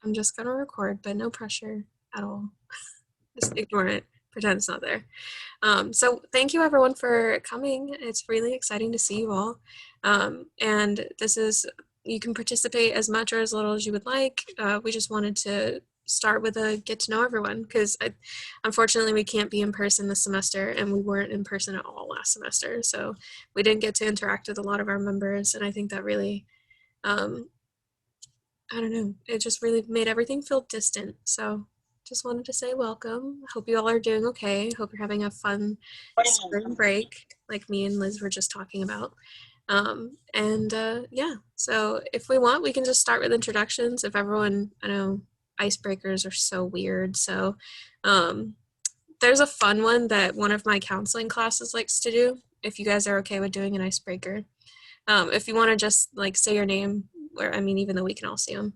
I'm just gonna record, but no pressure at all. Just ignore it. Pretend it's not there. So thank you everyone for coming. It's really exciting to see you all. And this is, you can participate as much or as little as you would like. We just wanted to start with a get to know everyone because unfortunately we can't be in person this semester, and we weren't in person at all last semester. So we didn't get to interact with a lot of our members, and I think that really, I don't know, it just really made everything feel distant. So just wanted to say welcome. Hope you all are doing okay. Hope you're having a fun spring break like me and Liz were just talking about. Yeah, so if we want, we can just start with introductions. If everyone, I know icebreakers are so weird. So there's a fun one that one of my counseling classes likes to do, if you guys are okay with doing an icebreaker. If you want to just like say your name, or I mean, even though we can all see them,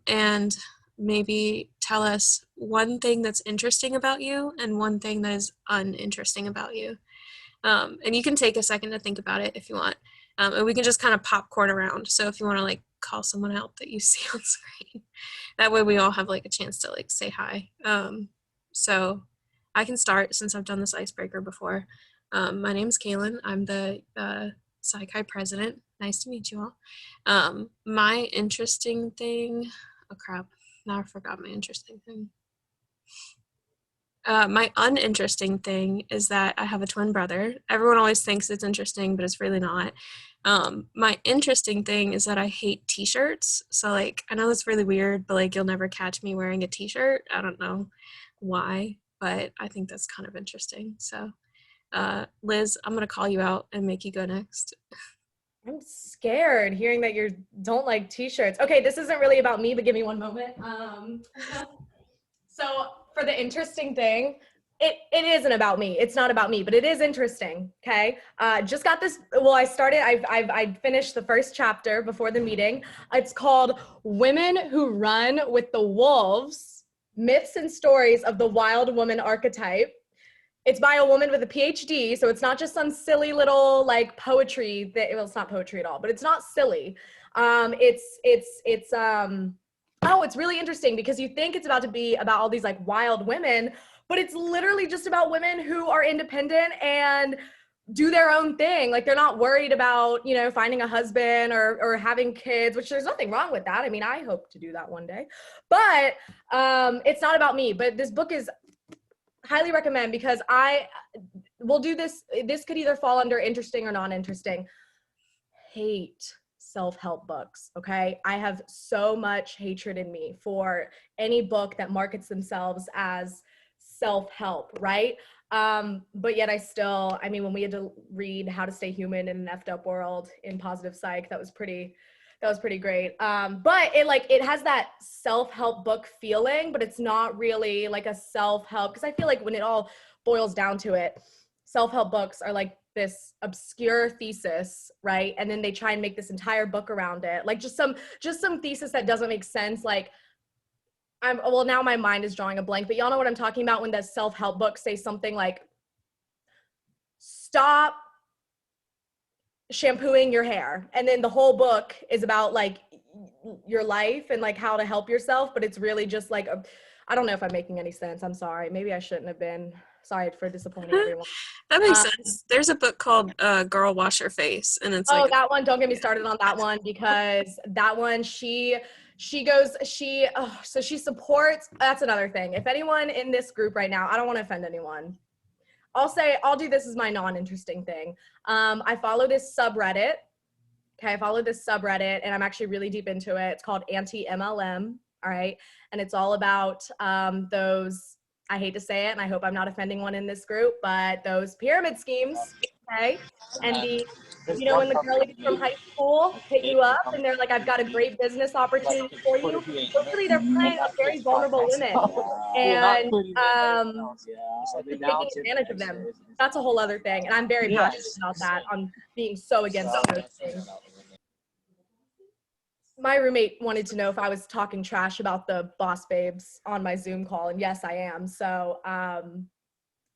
and maybe tell us one thing that's interesting about you and one thing that is uninteresting about you. And you can take a second to think about it if you want. And we can just kind of popcorn around. So if you want to like call someone out that you see on screen, that way we all have like a chance to like say hi. So I can start since I've done this icebreaker before. My name's Kaylin. I'm the Psi president. Nice to meet you all. My interesting thing, oh crap, now I forgot my interesting thing. My uninteresting thing is that I have a twin brother. Everyone always thinks it's interesting, but it's really not. My interesting thing is that I hate t-shirts. So like, I know that's really weird, but like you'll never catch me wearing a t-shirt. I don't know why, but I think that's kind of interesting. So Liz, I'm gonna call you out and make you go next. I'm scared hearing that you don't like t-shirts. Okay, this isn't really about me, but give me one moment. So for the interesting thing, it isn't about me. It's not about me, but it is interesting. Okay. Just got this. Well, I finished the first chapter before the meeting. It's called Women Who Run with the Wolves, Myths and Stories of the Wild Woman Archetype. It's by a woman with a PhD, so it's not just some silly little like poetry that, well, it's not poetry at all, but it's not silly. It's really interesting because you think it's about to be about all these like wild women, but it's literally just about women who are independent and do their own thing. Like they're not worried about, you know, finding a husband or having kids, which there's nothing wrong with that. I mean, I hope to do that one day, but it's not about me. But this book is highly recommend because I will do this. This could either fall under interesting or non-interesting. Hate self-help books. Okay. I have so much hatred in me for any book that markets themselves as self-help. Right. But yet I mean, when we had to read How to Stay Human in an Effed Up World in Positive Psych, that was pretty great. But it has that self-help book feeling, but it's not really like a self-help, because I feel like when it all boils down to it, self-help books are like this obscure thesis, right? And then they try and make this entire book around it, like just some thesis that doesn't make sense. Like now my mind is drawing a blank, but y'all know what I'm talking about when the self-help books say something like, stop shampooing your hair, and then the whole book is about like your life and like how to help yourself, but it's really just like I don't know if I'm making any sense. I'm sorry, maybe I shouldn't have been. Sorry for disappointing everyone. That makes sense. There's a book called Girl Wash Your Face, and it's like, that one, don't get me started on that one, because that one, she supports. That's another thing. If anyone in this group right now, I don't want to offend anyone, I'll do this as my non-interesting thing. I follow this subreddit. Okay, I follow this subreddit and I'm actually really deep into it. It's called Anti-MLM, all right? And it's all about those, I hate to say it, and I hope I'm not offending one in this group, but those pyramid schemes, okay? And you know, when the girlies from high school hit you up and they're like, I've got a great business opportunity for you, but really they're playing with very vulnerable women and taking advantage of them. That's a whole other thing. And I'm very passionate about that, on being so against those things. My roommate wanted to know if I was talking trash about the boss babes on my Zoom call, and yes, I am. So I'm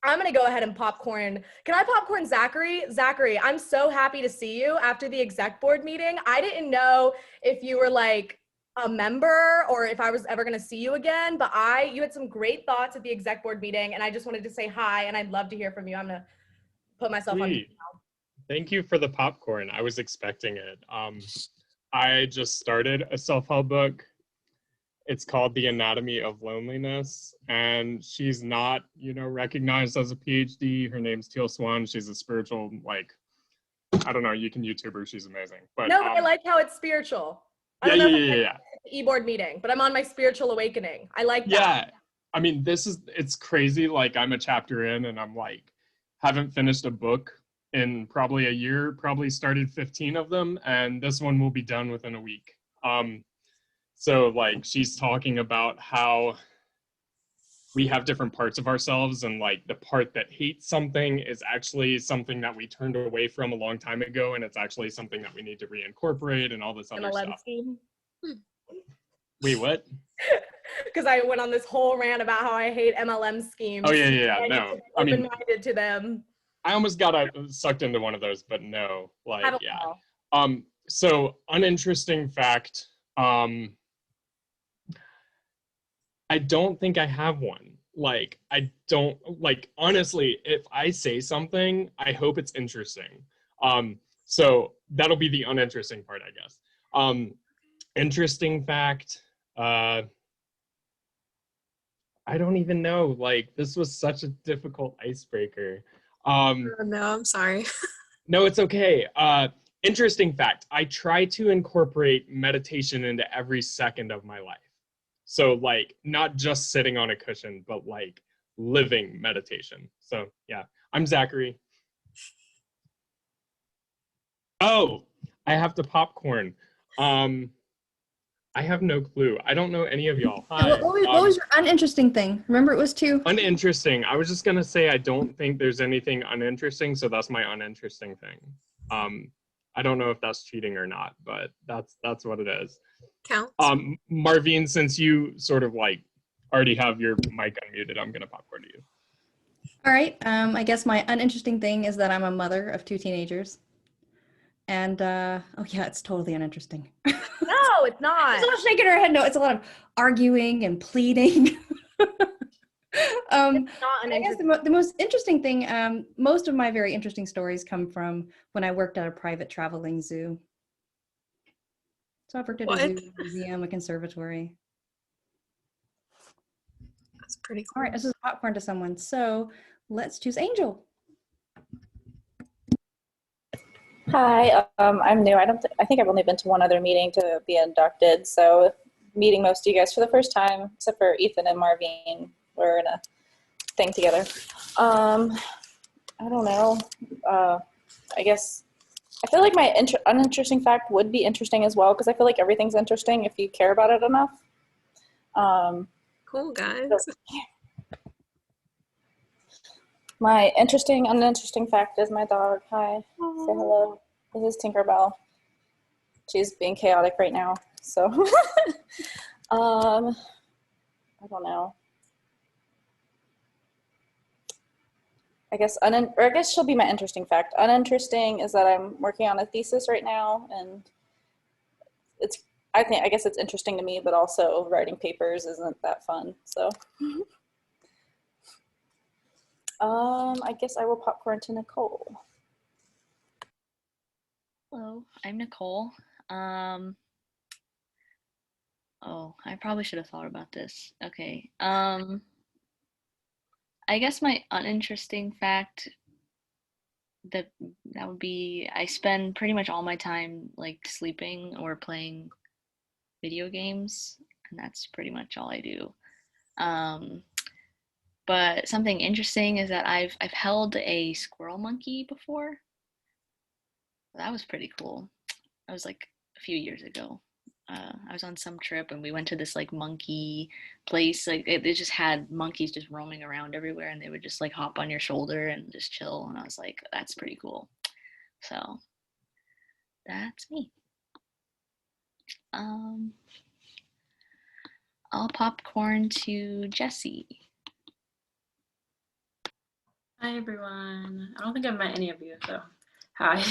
gonna go ahead and popcorn. Can I popcorn Zachary? Zachary, I'm so happy to see you after the exec board meeting. I didn't know if you were like a member or if I was ever going to see you again, but you had some great thoughts at the exec board meeting, and I just wanted to say hi, and I'd love to hear from you. I'm going to put myself on mute Sweet. Thank you for the popcorn. I was expecting it. I just started a self-help book. It's called The Anatomy of Loneliness, and she's not, recognized as a PhD. Her name's Teal Swan. She's a spiritual, I don't know, you can YouTube her. She's amazing. But No, but I like how it's spiritual. I yeah, don't know yeah, if yeah, I'm yeah. at the e-board meeting, but I'm on my spiritual awakening. I like that. Yeah. I mean, it's crazy. Like, I'm a chapter in, and I'm haven't finished a book in probably a year, probably started 15 of them, and this one will be done within a week. So she's talking about how we have different parts of ourselves, and the part that hates something is actually something that we turned away from a long time ago, and it's actually something that we need to reincorporate and all this other MLM stuff. scheme. Wait, what? Because I went on this whole rant about how I hate MLM schemes. Oh yeah. No, I mean, open-minded to them. I almost got sucked into one of those, but no, yeah. All. So uninteresting fact. I don't think I have one. I don't honestly, if I say something, I hope it's interesting. So that'll be the uninteresting part, I guess. Interesting fact. I don't even know. This was such a difficult icebreaker. Oh, no, I'm sorry. No, it's okay. Interesting fact. I try to incorporate meditation into every second of my life. So not just sitting on a cushion, but living meditation. So yeah, I'm Zachary. Oh, I have the popcorn. I have no clue. I don't know any of y'all. Hi. What was your uninteresting thing? Remember, it was 2. Uninteresting. I was just gonna say I don't think there's anything uninteresting, so that's my uninteresting thing. I don't know if that's cheating or not, but that's what it is. Counts. Marvin, since you sort of already have your mic unmuted, I'm gonna popcorn to you. All right. I guess my uninteresting thing is that I'm a mother of 2 teenagers. And oh yeah, it's totally uninteresting. No, it's not. She's not shaking her head. No, it's a lot of arguing and pleading. It's not I guess the most interesting thing, most of my very interesting stories come from when I worked at a private traveling zoo. So I've worked at a zoo, a museum, a conservatory. That's pretty cool. All right, this is popcorn to someone. So let's choose Angel. Hi, I'm new. I think I've only been to one other meeting to be inducted. So meeting most of you guys for the first time, except for Ethan and Marvin, we're in a thing together. I don't know. I guess I feel like my uninteresting fact would be interesting as well, because I feel like everything's interesting if you care about it enough. Cool, guys. My uninteresting fact is my dog. Hi, say hello. This is Tinkerbell. She's being chaotic right now, so I don't know. I guess she'll be my interesting fact. Uninteresting is that I'm working on a thesis right now, and I guess it's interesting to me, but also writing papers isn't that fun. So I guess I will popcorn to Nicole. Hello, I'm Nicole. Oh, I probably should have thought about this. Okay. I guess my uninteresting fact that would be I spend pretty much all my time sleeping or playing video games, and that's pretty much all I do. But something interesting is that I've held a squirrel monkey before. That was pretty cool. That was a few years ago. I was on some trip and we went to this monkey place. They just had monkeys just roaming around everywhere, and they would just hop on your shoulder and just chill. And I was like, that's pretty cool. So that's me. I'll popcorn to Jessie. Hi everyone. I don't think I've met any of you, so hi.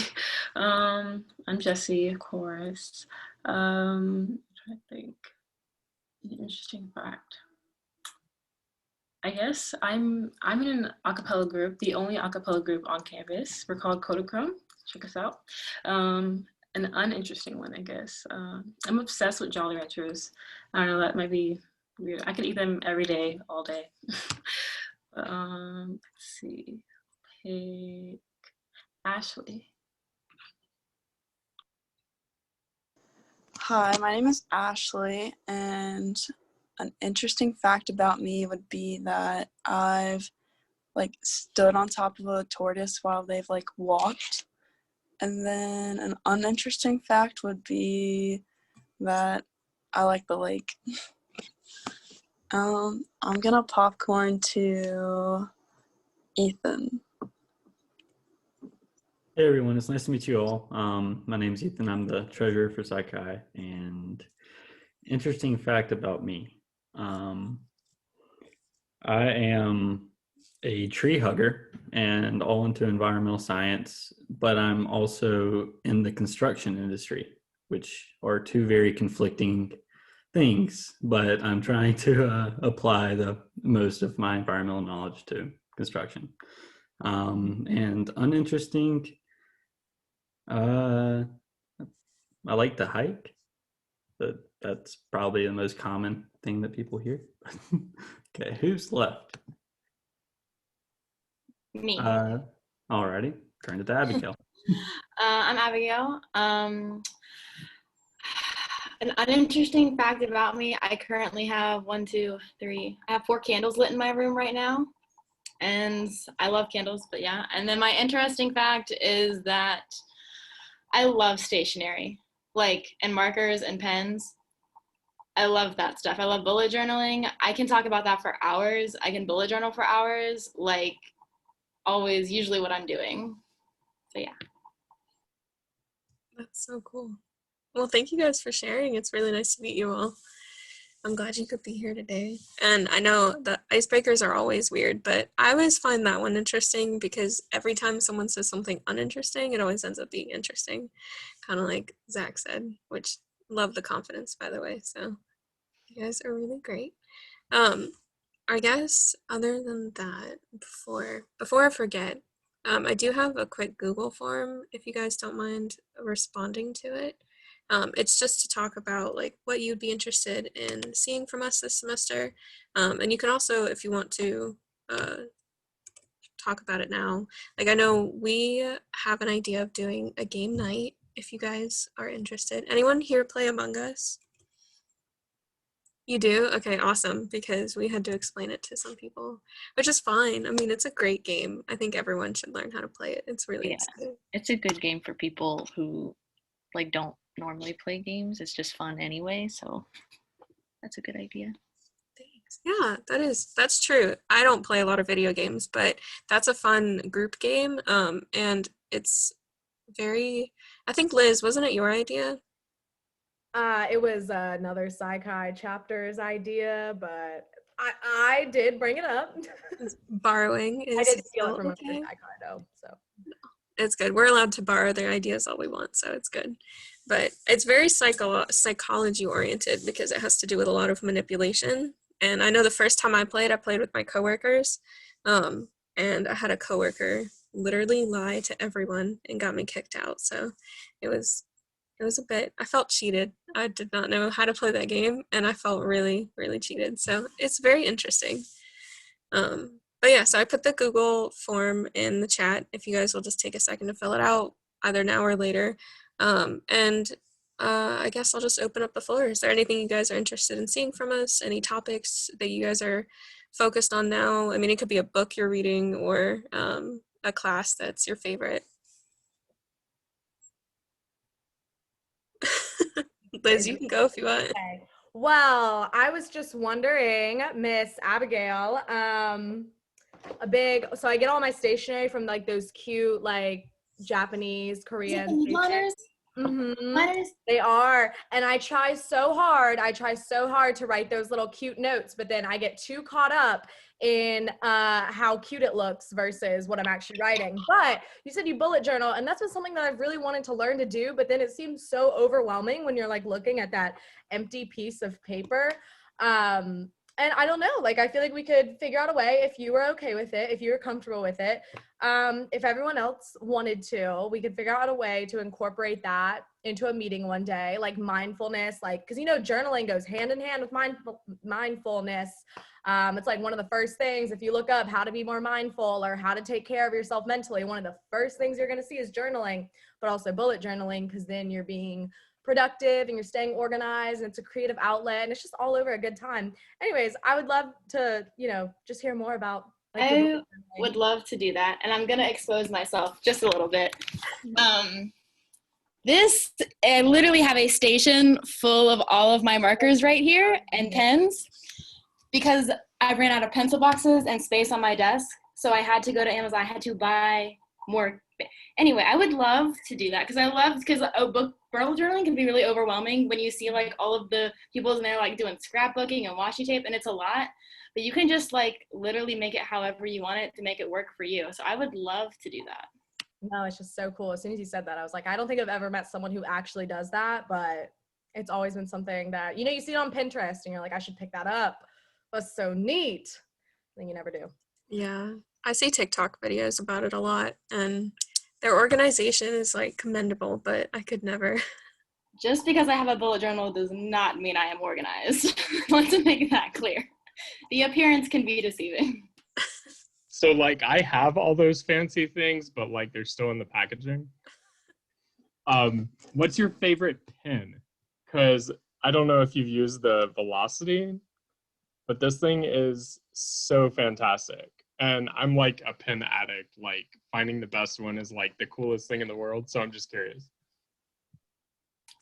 I'm Jessie, of course. Trying I think an interesting fact. I guess I'm in an a cappella group, the only a cappella group on campus. We're called Kodachrome. Check us out. An uninteresting one, I guess. I'm obsessed with Jolly Ranchers. I don't know, that might be weird. I could eat them every day, all day. Let's see. Pick Ashley. Hi, my name is Ashley, and an interesting fact about me would be that I've stood on top of a tortoise while they've walked. And then an uninteresting fact would be that I like the lake. I'm gonna popcorn to Ethan. Hey everyone, it's nice to meet you all. My name's Ethan. I'm the treasurer for Psi. And interesting fact about me. I am a tree hugger and all into environmental science, but I'm also in the construction industry, which are two very conflicting things, but I'm trying to apply the most of my environmental knowledge to construction. And uninteresting, I like to hike, but that's probably the most common thing that people hear. Okay, who's left? Me. Alrighty, turn it to Abigail. I'm Abigail. An uninteresting fact about me, I currently have I have 4 candles lit in my room right now. And I love candles, but yeah. And then my interesting fact is that I love stationery, and markers and pens. I love that stuff. I love bullet journaling. I can talk about that for hours. I can bullet journal for hours, always, usually what I'm doing. So yeah. That's so cool. Well, thank you guys for sharing. It's really nice to meet you all. I'm glad you could be here today. And I know the icebreakers are always weird, but I always find that one interesting because every time someone says something uninteresting, it always ends up being interesting. Kind of like Zach said, which love the confidence, by the way. So you guys are really great. I guess other than that, before I forget, I do have a quick Google form if you guys don't mind responding to it. It's just to talk about what you'd be interested in seeing from us this semester. And you can also, if you want to, talk about it now. I know we have an idea of doing a game night if you guys are interested. Anyone here play Among Us? You do? Okay, awesome, because we had to explain it to some people, which is fine. I mean, it's a great game. I think everyone should learn how to play it. It's really exciting. It's a good game for people who don't normally play games. It's just fun anyway, so that's a good idea. Thanks. Yeah, that's true. I don't play a lot of video games, but that's a fun group game. And it's very, I think Liz, wasn't it your idea? It was another Psi chapter's idea, but I did bring it up. Borrowing is I did steal it from okay. a Psi though, so. It's good. We're allowed to borrow their ideas all we want, so it's good. But it's very psychology oriented because it has to do with a lot of manipulation. And I know the first time I played with my coworkers, and I had a coworker literally lie to everyone and got me kicked out. So it was a bit, I felt cheated. I did not know how to play that game, and I felt really, really cheated. So it's very interesting. But yeah, so I put the Google form in the chat if you guys will just take a second to fill it out, either now or later. I guess I'll just open up the floor. Is there anything you guys are interested in seeing from us? Any topics that you guys are focused on now? I mean, it could be a book you're reading or a class that's your favorite. Liz, you can go if you want. Okay. Well, I was just wondering, Miss Abigail, so I get all my stationery from those cute Japanese, Korean. Planners? Mm-hmm. They are. And I try so hard to write those little cute notes, but then I get too caught up in how cute it looks versus what I'm actually writing. But you said you bullet journal, and that's been something that I've really wanted to learn to do, but then it seems so overwhelming when you're like looking at that empty piece of paper. And I don't know, like, I feel like we could figure out a way, if you were okay with it, if you were comfortable with it, if everyone else wanted to, we could figure out a way to incorporate that into a meeting one day, like mindfulness, like, because, you know, journaling goes hand in hand with mindfulness. It's like one of the first things, if you look up how to be more mindful or how to take care of yourself mentally, one of the first things you're going to see is journaling, but also bullet journaling, because then you're being productive and you're staying organized, and it's a creative outlet, and it's just all over a good time. Anyways, I would love to, you know, just hear more about, like, I would love to do that, and I'm gonna expose myself just a little bit. I literally have a station full of all of my markers right here and pens, because I ran out of pencil boxes and space on my desk, so I had to go to Amazon. I had to buy more. Anyway, I would love to do that, because bullet journaling can be really overwhelming when you see like all of the people in there like doing scrapbooking and washi tape, and it's a lot. But you can just like literally make it however you want it to make it work for you. So I would love to do that. No, it's just so cool. As soon as you said that, I was like, I don't think I've ever met someone who actually does that, but it's always been something that, you know, you see it on Pinterest and you're like, I should pick that up. That's so neat. Then you never do. Yeah, I see TikTok videos about it a lot, and their organization is like commendable, but I could never. Just because I have a bullet journal does not mean I am organized. Let's make that clear. The appearance can be deceiving. So like I have all those fancy things, but like they're still in the packaging. What's your favorite pen? Because I don't know if you've used the Velocity, but this thing is so fantastic. And I'm like a pen addict. Like finding the best one is like the coolest thing in the world. So I'm just curious.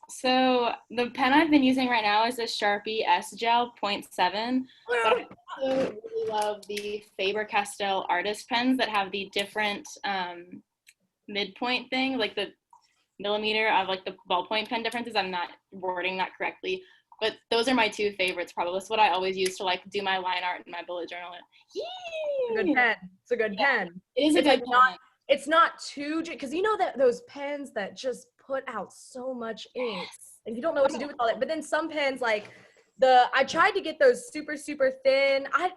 So the pen I've been using right now is a Sharpie S Gel 0.7. But I also really love the Faber-Castell artist pens that have the different midpoint thing, like the millimeter of like the ballpoint pen differences. I'm not wording that correctly, but those are my two favorites probably. That's what I always use to like do my line art in my bullet journal. It's a good pen. It's a good pen. It is a good pen. It's not too, because you know that those pens that just put out so much ink and you don't know what to do with all that. But then some pens, like I tried to get those super, super thin. I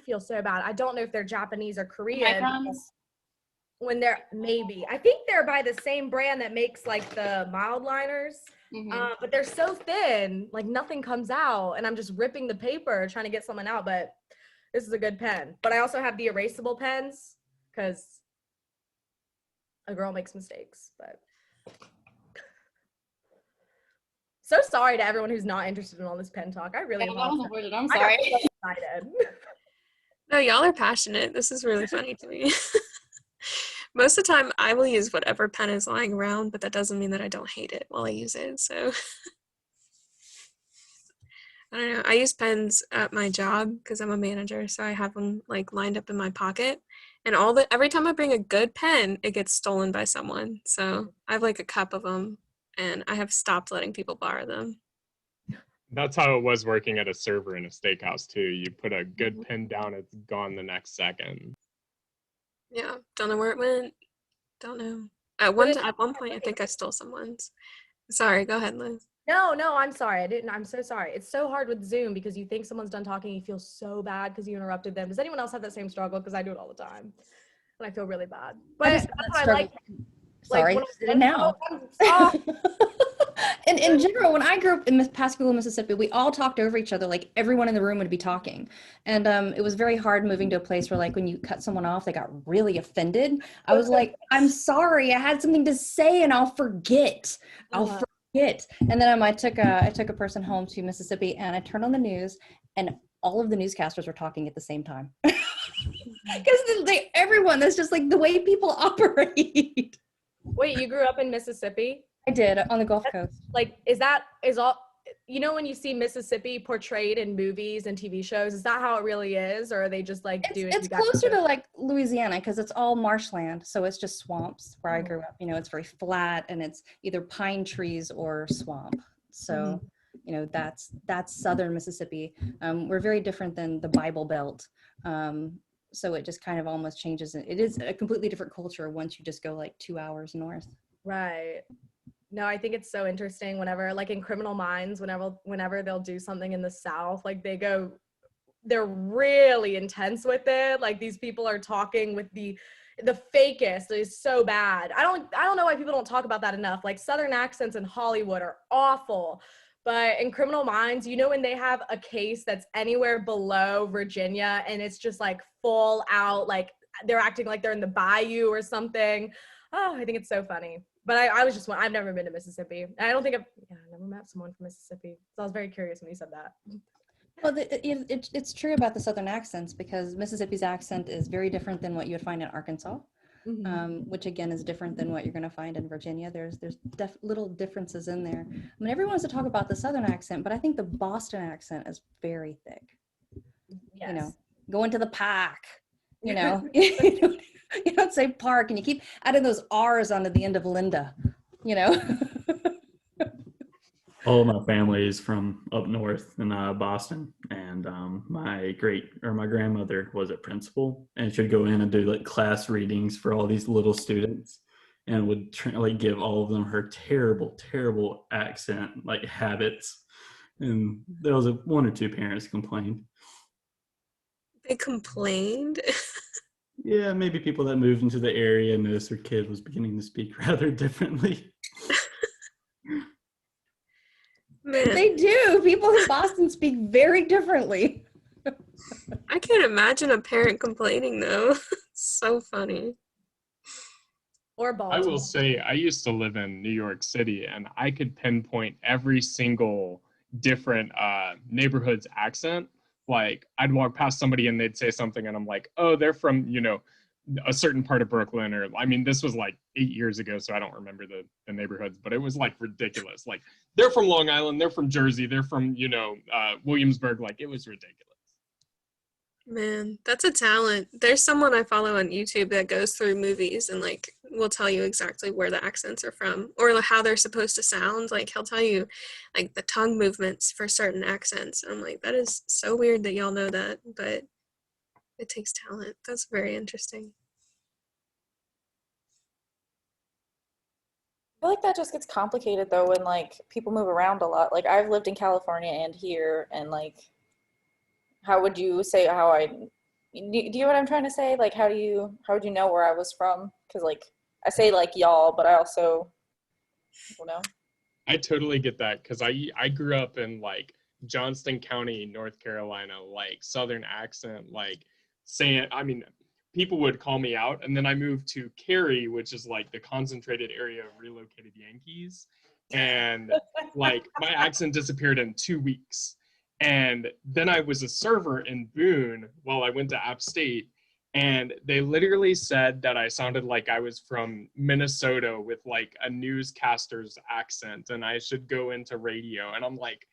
feel so bad. I don't know if they're Japanese or Korean. When they're, maybe. I think they're by the same brand that makes like the mild liners. But they're so thin, like nothing comes out, and I'm just ripping the paper trying to get someone out. But this is a good pen. But I also have the erasable pens, because a girl makes mistakes. But so sorry to everyone who's not interested in all this pen talk. I really am. I'm sorry. I got so excited. No, y'all are passionate. This is really funny to me. Most of the time, I will use whatever pen is lying around, but that doesn't mean that I don't hate it while I use it. So I don't know. I use pens at my job because I'm a manager, so I have them like lined up in my pocket. And every time I bring a good pen, it gets stolen by someone. So I have like a cup of them, and I have stopped letting people borrow them. That's how it was working at a server in a steakhouse too. You put a good pen down, it's gone the next second. Yeah, don't know where it went. Don't know. At one point, I think I stole someone's. Sorry, go ahead, Liz. No, I'm sorry. I'm so sorry. It's so hard with Zoom because you think someone's done talking, you feel so bad because you interrupted them. Does anyone else have that same struggle? Because I do it all the time, and I feel really bad. But that's what I like. Sorry, now. And in general, when I grew up in Pascagoula, Mississippi, we all talked over each other. Like everyone in the room would be talking, and it was very hard moving to a place where, like, when you cut someone off, they got really offended. I was like, "I'm sorry, I had something to say, and I'll forget. And then I took a person home to Mississippi, and I turned on the news, and all of the newscasters were talking at the same time. Because everyone, that's just like the way people operate. Wait, you grew up in Mississippi? I did, on the Gulf Coast. Like, is you know, when you see Mississippi portrayed in movies and TV shows, is that how it really is? Or are they just like doing It's closer to like Louisiana because it's all marshland. So it's just swamps where I grew up. You know, it's very flat and it's either pine trees or swamp. So, you know, that's southern Mississippi. We're very different than the Bible Belt. So it just kind of almost changes. It is a completely different culture once you just go like 2 hours north. Right. No, I think it's so interesting whenever, like in Criminal Minds, whenever they'll do something in the South, like they're really intense with it. Like these people are talking with the fakest. It's so bad. I don't know why people don't talk about that enough. Like Southern accents in Hollywood are awful. But in Criminal Minds, you know, when they have a case that's anywhere below Virginia and it's just like full out, like they're acting like they're in the bayou or something. Oh, I think it's so funny. But I've never been to Mississippi. I don't think I've never met someone from Mississippi. So I was very curious when you said that. Well, it's true about the Southern accents because Mississippi's accent is very different than what you would find in Arkansas, which again is different than what you're going to find in Virginia. There's little differences in there. I mean, everyone wants to talk about the Southern accent, but I think the Boston accent is very thick. Yes. You know, going to the park, you know. You don't say park and you keep adding those R's onto the end of Linda, you know. All of my family is from up north in Boston, and my grandmother was a principal, and she'd go in and do like class readings for all these little students, and would give all of them her terrible accent like habits, and there was one or two parents complained. They complained. Yeah, maybe people that moved into the area noticed their kid was beginning to speak rather differently. Man, They do. People in Boston speak very differently. I can't imagine a parent complaining though. So funny. Or I Baltimore. will say I used to live in New York City, and I could pinpoint every single different neighborhood's accent. Like I'd walk past somebody and they'd say something and I'm like, oh, they're from, you know, a certain part of Brooklyn, or I mean, this was like 8 years ago, so I don't remember the neighborhoods, but it was like ridiculous. Like they're from Long Island, they're from Jersey, they're from, you know, Williamsburg. Like it was ridiculous. Man, that's a talent. There's someone I follow on YouTube that goes through movies and like will tell you exactly where the accents are from or how they're supposed to sound. Like he'll tell you like the tongue movements for certain accents. And I'm like, that is so weird that y'all know that, but it takes talent. That's very interesting. I feel like that just gets complicated though when like people move around a lot. Like I've lived in California and here, and like how would you say do you know what I'm trying to say? Like how would you know where I was from? Because like I say like y'all, but I also don't know. I totally get that because I grew up in like Johnston County, North Carolina, like Southern accent, like saying, I mean, people would call me out, and then I moved to Cary, which is like the concentrated area of relocated Yankees, and like my accent disappeared in 2 weeks. And then I was a server in Boone while I went to App State, and they literally said that I sounded like I was from Minnesota with like a newscaster's accent, and I should go into radio. And I'm like,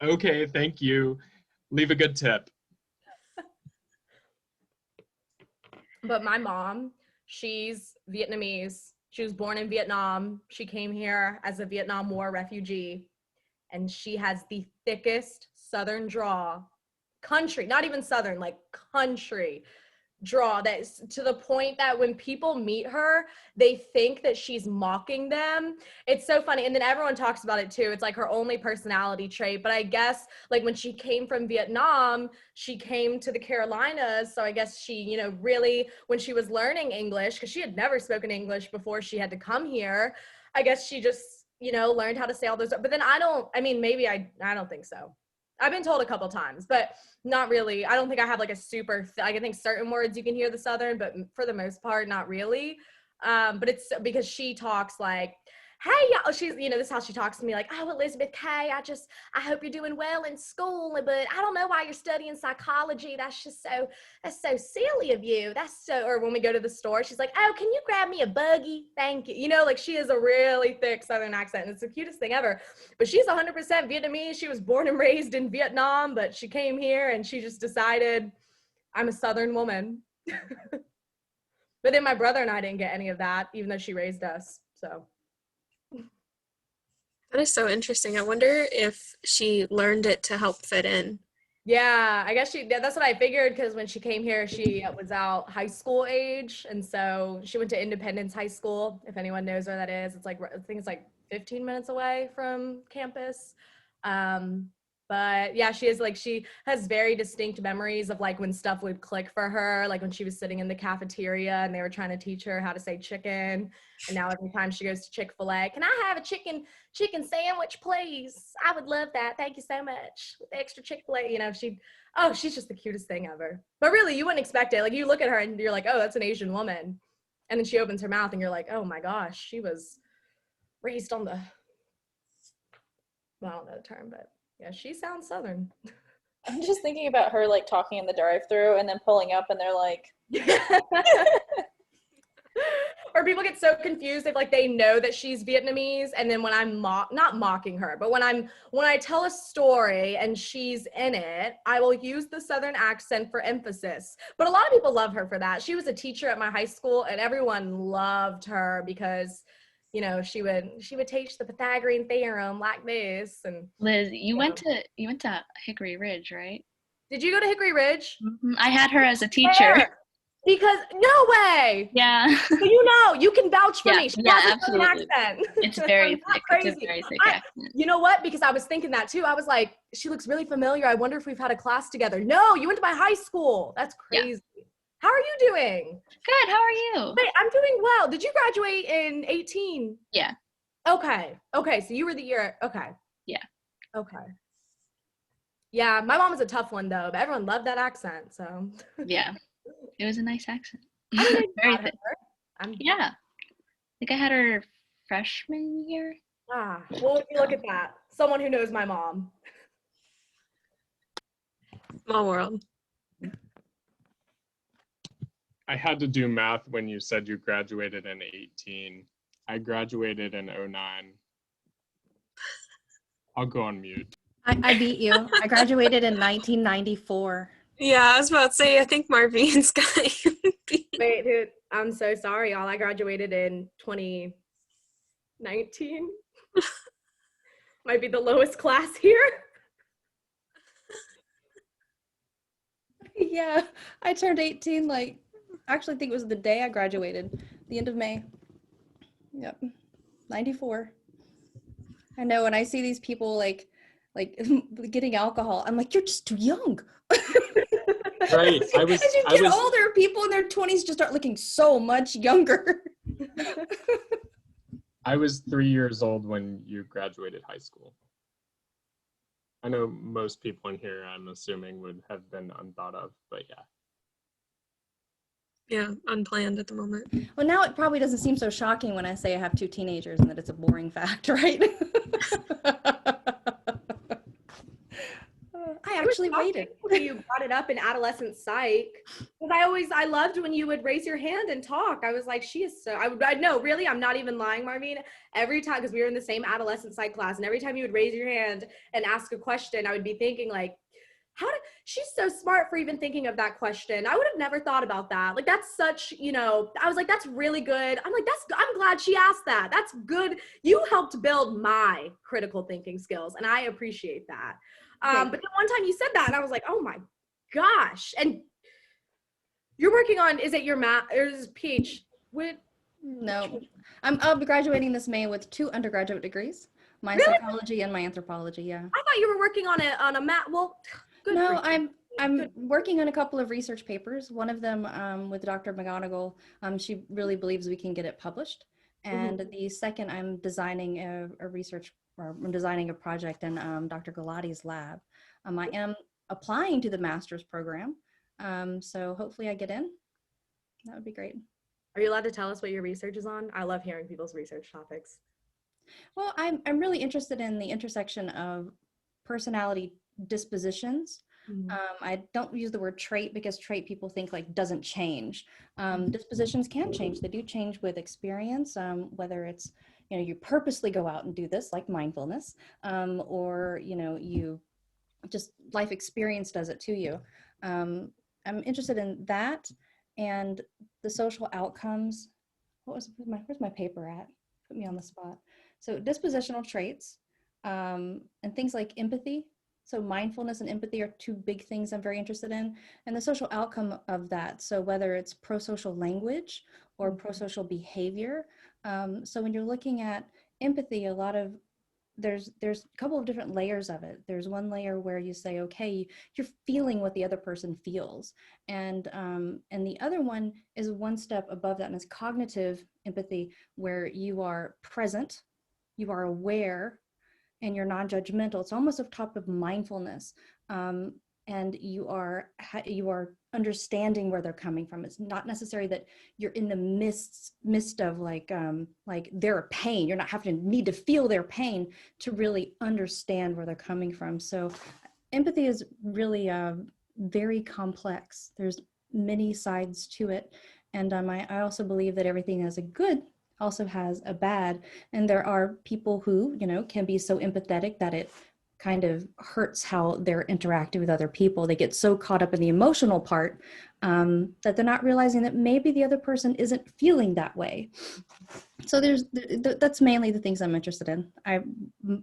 okay, thank you. Leave a good tip. But my mom, she's Vietnamese. She was born in Vietnam. She came here as a Vietnam War refugee, and she has the thickest Southern draw, country, not even Southern, like country draw, that's to the point that when people meet her, they think that she's mocking them. It's so funny. And then everyone talks about it too. It's like her only personality trait. But I guess like when she came from Vietnam, she came to the Carolinas. So I guess she, you know, really, when she was learning English, because she had never spoken English before she had to come here, I guess she just, you know, learned how to say all those. But then I don't think so. I've been told a couple times, but not really. I don't think I have like a super, I think certain words you can hear the Southern, but for the most part, not really. But it's because she talks like, hey, y'all. She's, this is how she talks to me, like, oh, Elizabeth Kay, I hope you're doing well in school, but I don't know why you're studying psychology. That's so silly of you. Or when we go to the store, she's like, oh, can you grab me a buggy? Thank you. Like she has a really thick Southern accent, and it's the cutest thing ever. But she's 100% Vietnamese. She was born and raised in Vietnam, but she came here and she just decided, I'm a Southern woman. But then my brother and I didn't get any of that, even though she raised us. So That is so interesting. I wonder if she learned it to help fit in. yeah, I guess that's what I figured, because when she came here, she was out high school age. And so she went to Independence High School, if anyone knows where that is. It's like, I think it's like 15 minutes away from campus. But yeah, she has very distinct memories of like when stuff would click for her, like when she was sitting in the cafeteria and they were trying to teach her how to say chicken. And now every time she goes to Chick-fil-A, can I have a chicken sandwich, please? I would love that. Thank you so much. With extra Chick-fil-A, she's just the cutest thing ever. But really, you wouldn't expect it. Like you look at her and you're like, oh, that's an Asian woman. And then she opens her mouth and you're like, oh my gosh, she was raised on the, well, I don't know the term, but yeah, she sounds Southern. I'm just thinking about her like talking in the drive-thru and then pulling up and they're like, or people get so confused if like they know that she's Vietnamese, and then when I'm not mocking her, but when I tell a story and she's in it, I will use the Southern accent for emphasis. But a lot of people love her for that. She was a teacher at my high school and everyone loved her because she would teach the Pythagorean theorem like this. And Liz, you went to Hickory Ridge, right? did you go to Hickory Ridge? Mm-hmm. I had her as a teacher. Where? Because no way. Yeah. So you can vouch for me. She has a Southern accent. It's very thick. Crazy. It's a very thick accent. You know what? Because I was thinking that too. I was like, she looks really familiar. I wonder if we've had a class together. No, you went to my high school. That's crazy. Yeah. How are you doing? Good. How are you? Wait, I'm doing well. Did you graduate in 18? Yeah. Okay. So you were the year. Okay. Yeah. Okay. Yeah, my mom was a tough one though, but everyone loved that accent. So. Yeah. It was a nice accent. Very thick. Yeah. I think I had her freshman year. Ah, well, if you look at that, someone who knows my mom. Small world. I had to do math when you said you graduated in 18. I graduated in 09. I'll go on mute. I beat you. I graduated in 1994. Yeah, I was about to say, I think Marvine's got you beat. Wait, dude, I'm so sorry, y'all. I graduated in 2019. Might be the lowest class here. Yeah, I turned 18, I actually think it was the day I graduated, the end of May. Yep, 94. I know, when I see these people like getting alcohol, I'm like, you're just too young. Right. As you get older, people in their 20s just start looking so much younger. I was 3 years old when you graduated high school. I know most people in here, I'm assuming, would have been unthought of, but yeah. Yeah, unplanned at the moment. Well, now it probably doesn't seem so shocking when I say I have 2 teenagers and that it's a boring fact, right? I actually waited. You brought it up in adolescent psych, because I loved when you would raise your hand and talk. I was like, she is so, I know, really, I'm not even lying, Marvine. Every time, because we were in the same adolescent psych class, and every time you would raise your hand and ask a question, I would be thinking like, she's so smart for even thinking of that question. I would have never thought about that. Like, that's such, I was like, that's really good. I'm like, I'm glad she asked that. That's good. You helped build my critical thinking skills, and I appreciate that. But then one time you said that and I was like, oh my gosh. And you're working on, is it your math or is it PhD? No, I'll be graduating this May with 2 undergraduate degrees, my psychology and my anthropology. Yeah. I thought you were working on a math. Well, good. No, I'm working on a couple of research papers. One of them with Dr. McGonigal. She really believes we can get it published. And the second, I'm designing I'm designing a project in Dr. Galati's lab. I am applying to the master's program, so hopefully I get in. That would be great. Are you allowed to tell us what your research is on? I love hearing people's research topics. Well, I'm really interested in the intersection of personality dispositions. I don't use the word trait because trait people think like doesn't change. Dispositions can change. They do change with experience, whether it's, you know, you purposely go out and do this like mindfulness, or, you know, you just life experience does it to you. I'm interested in that and the social outcomes. Where's my paper at? Put me on the spot. So dispositional traits, and things like empathy. So mindfulness and empathy are two big things I'm very interested in, and the social outcome of that. So whether it's pro-social language or pro-social behavior. So when you're looking at empathy, a lot of there's a couple of different layers of it. There's one layer where you say, okay, you're feeling what the other person feels, and the other one is one step above that, and it's cognitive empathy, where you are present, you are aware, and you're non-judgmental. It's almost a top of mindfulness, and you are understanding where they're coming from. It's not necessary that you're in the midst of like their pain. You're not having to need to feel their pain to really understand where they're coming from. So empathy is really very complex. There's many sides to it, and I also believe that everything has a good also has a bad, and there are people who, you know, can be so empathetic that it kind of hurts how they're interacting with other people. They get so caught up in the emotional part that they're not realizing that maybe the other person isn't feeling that way. So that's mainly the things I'm interested in. A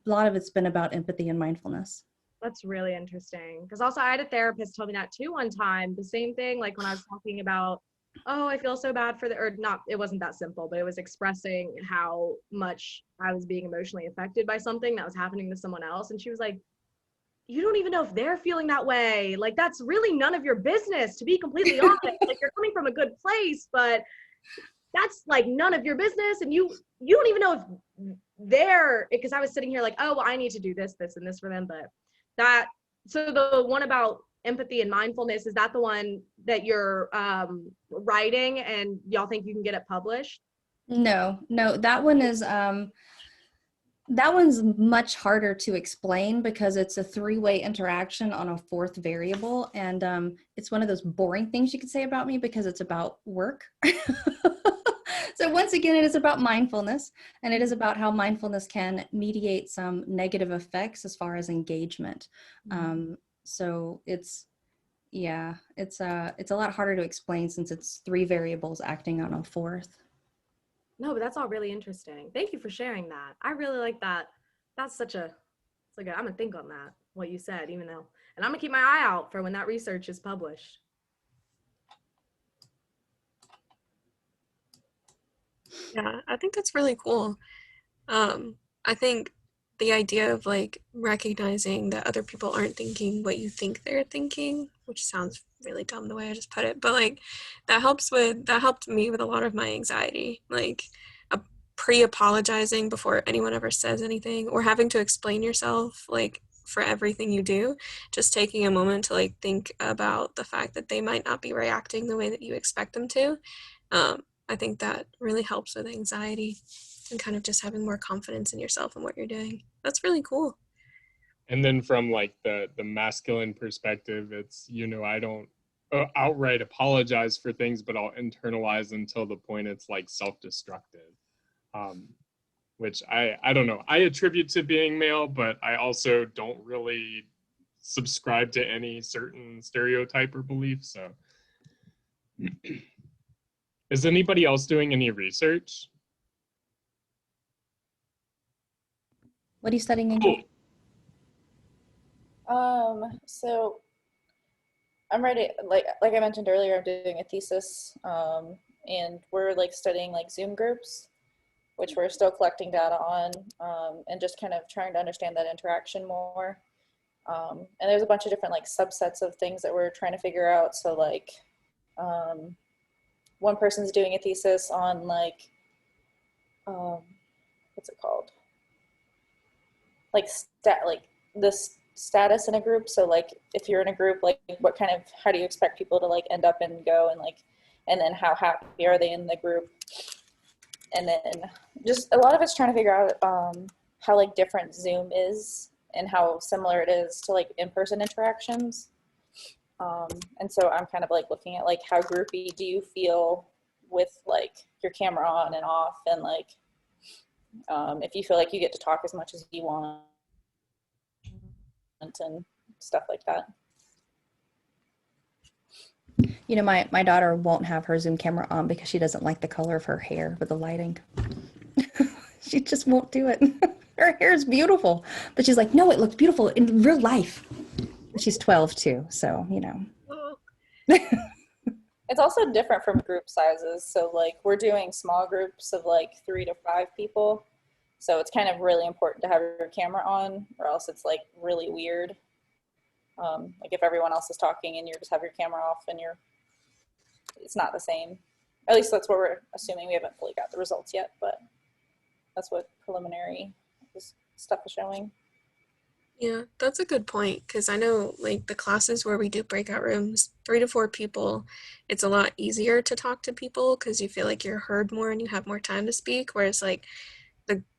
lot of it's been about empathy and mindfulness. That's really interesting. Because also I had a therapist tell me that too one time. The same thing, like when I was talking about, oh, I feel so bad for or not, it wasn't that simple, but it was expressing how much I was being emotionally affected by something that was happening to someone else. And she was like, you don't even know if they're feeling that way. Like, that's really none of your business, to be completely honest. Like, you're coming from a good place, but that's like none of your business. And you don't even know if they're, because I was sitting here like, oh, well, I need to do this, and this for them. But that, so the one about empathy and mindfulness, is that the one that you're writing and y'all think you can get it published? No, that one is that one's much harder to explain because it's a three-way interaction on a fourth variable, and it's one of those boring things you could say about me because it's about work. So once again, it is about mindfulness, and it is about how mindfulness can mediate some negative effects as far as engagement. So it's a lot harder to explain since it's three variables acting on a fourth. No, but that's all really interesting. Thank you for sharing that. I really like that. That's such a, it's like I'm gonna think on that, what you said, even though, and I'm gonna keep my eye out for when that research is published. Yeah, I think that's really cool. I think the idea of like recognizing that other people aren't thinking what you think they're thinking, which sounds really dumb the way I just put it, but like that helped me with a lot of my anxiety, like pre-apologizing before anyone ever says anything, or having to explain yourself like for everything you do. Just taking a moment to like think about the fact that they might not be reacting the way that you expect them to. I think that really helps with anxiety and kind of just having more confidence in yourself and what you're doing. That's really cool. And then from like the masculine perspective, it's, you know, I don't outright apologize for things, but I'll internalize until the point it's like self-destructive, which I don't know. I attribute to being male, but I also don't really subscribe to any certain stereotype or belief. So is anybody else doing any research? What are you studying, Angel? So I'm ready, like I mentioned earlier, I'm doing a thesis, and we're like studying like Zoom groups, which we're still collecting data on, and just kind of trying to understand that interaction more. And there's a bunch of different like subsets of things that we're trying to figure out. So like, one person's doing a thesis on like, what's it called? Like the status in a group. So like if you're in a group, like how do you expect people to like end up and go, and like, and then how happy are they in the group? And then just a lot of it's trying to figure out how like different Zoom is and how similar it is to like in-person interactions. And so I'm kind of like looking at like how groupy do you feel with like your camera on and off, and like if you feel like you get to talk as much as you want and stuff like that. You know, my daughter won't have her Zoom camera on because she doesn't like the color of her hair with the lighting. She just won't do it. Her hair is beautiful, but she's like, no, it looks beautiful in real life. She's 12 too, so, you know. It's also different from group sizes. So like we're doing small groups of like 3 to 5 people. So it's kind of really important to have your camera on, or else it's like really weird. Like if everyone else is talking and you just have your camera off and it's not the same. At least that's what we're assuming. We haven't fully got the results yet, but that's what preliminary stuff is showing. Yeah, that's a good point, because I know like the classes where we do breakout rooms, 3 to 4 people, it's a lot easier to talk to people because you feel like you're heard more and you have more time to speak, whereas like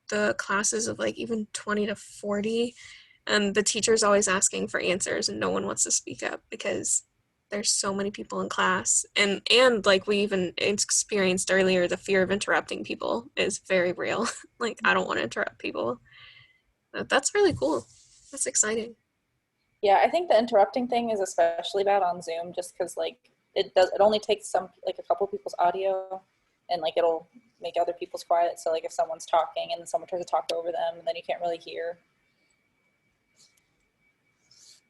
the classes of like even 20 to 40, and the teacher's always asking for answers and no one wants to speak up because there's so many people in class, and like we even experienced earlier, the fear of interrupting people is very real. Like I don't want to interrupt people. That's really cool. That's exciting. Yeah, I think the interrupting thing is especially bad on Zoom, just because like it only takes a couple people's audio, and like it'll make other people's quiet. So like if someone's talking and then someone tries to talk over them, then you can't really hear.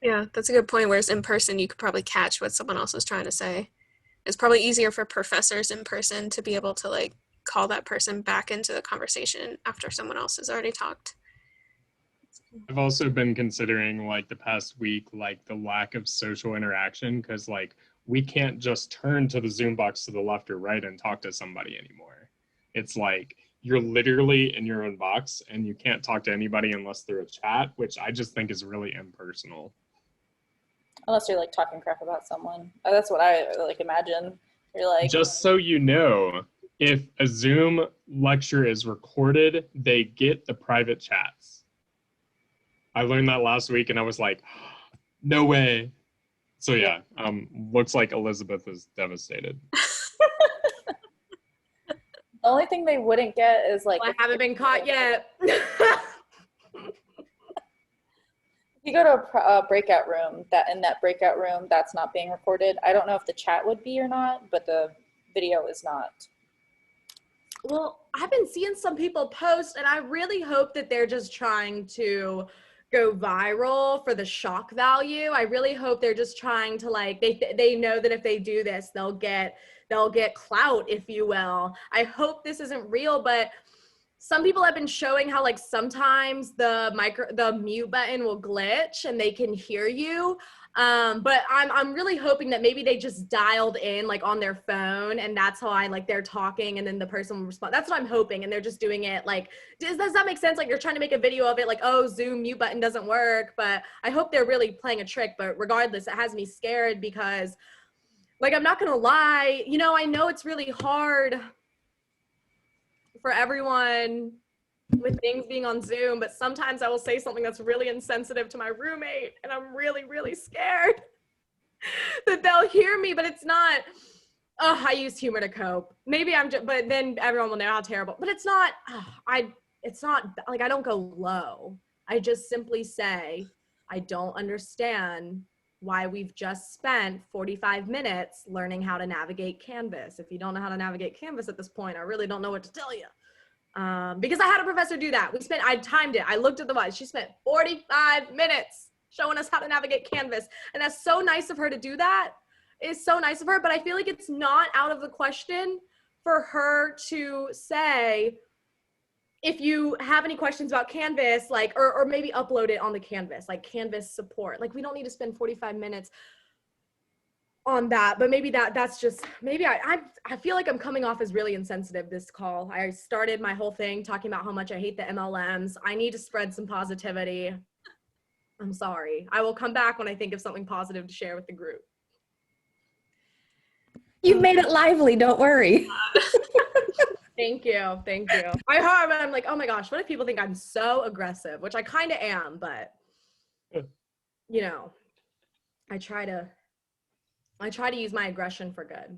Yeah, that's a good point. Whereas in person, you could probably catch what someone else is trying to say. It's probably easier for professors in person to be able to like call that person back into the conversation after someone else has already talked. I've also been considering like the past week, like the lack of social interaction, because like we can't just turn to the Zoom box to the left or right and talk to somebody anymore. It's like you're literally in your own box and you can't talk to anybody unless through a chat, which I just think is really impersonal. Unless you're like talking crap about someone. That's what I like imagine. You're like, just so you know, if a Zoom lecture is recorded, they get the private chats. I learned that last week and I was like, no way. So yeah, looks like Elizabeth is devastated. the only thing they wouldn't get is like, I haven't been caught yet. If you go to a breakout room, in that breakout room, that's not being recorded. I don't know if the chat would be or not, but the video is not. Well, I've been seeing some people post, and I really hope that they're just trying to go viral for the shock value. I really hope they're just trying to like, they know that if they do this, they'll get clout, if you will. I hope this isn't real, but some people have been showing how like sometimes the mute button will glitch and they can hear you. But I'm really hoping that maybe they just dialed in like on their phone, and that's how they're talking and then the person will respond. That's what I'm hoping. And they're just doing it like, does that make sense? Like you're trying to make a video of it like, oh, Zoom mute button doesn't work, but I hope they're really playing a trick. But regardless, it has me scared because like, I'm not going to lie, you know, I know it's really hard for everyone with things being on Zoom, but sometimes I will say something that's really insensitive to my roommate, and I'm really, really scared that they'll hear me, but it's not, oh, I use humor to cope. Maybe I'm just, but then everyone will know how terrible, but it's not, it's not, like, I don't go low. I just simply say, I don't understand why we've just spent 45 minutes learning how to navigate Canvas. If you don't know how to navigate Canvas at this point, I really don't know what to tell you. Because I had a professor do that. I timed it. I looked at the watch. She spent 45 minutes showing us how to navigate Canvas. And that's so nice of her to do that. It's so nice of her, but I feel like it's not out of the question for her to say, if you have any questions about Canvas, like, or maybe upload it on the Canvas, like Canvas support. Like, we don't need to spend 45 minutes on that, but maybe that's just, maybe I feel like I'm coming off as really insensitive this call. I started my whole thing talking about how much I hate the MLMs. I need to spread some positivity. I'm sorry. I will come back when I think of something positive to share with the group. You made it lively, don't worry. Thank you. Thank you. My heart, I'm like, oh my gosh, what if people think I'm so aggressive? Which I kind of am, but you know, I try to use my aggression for good.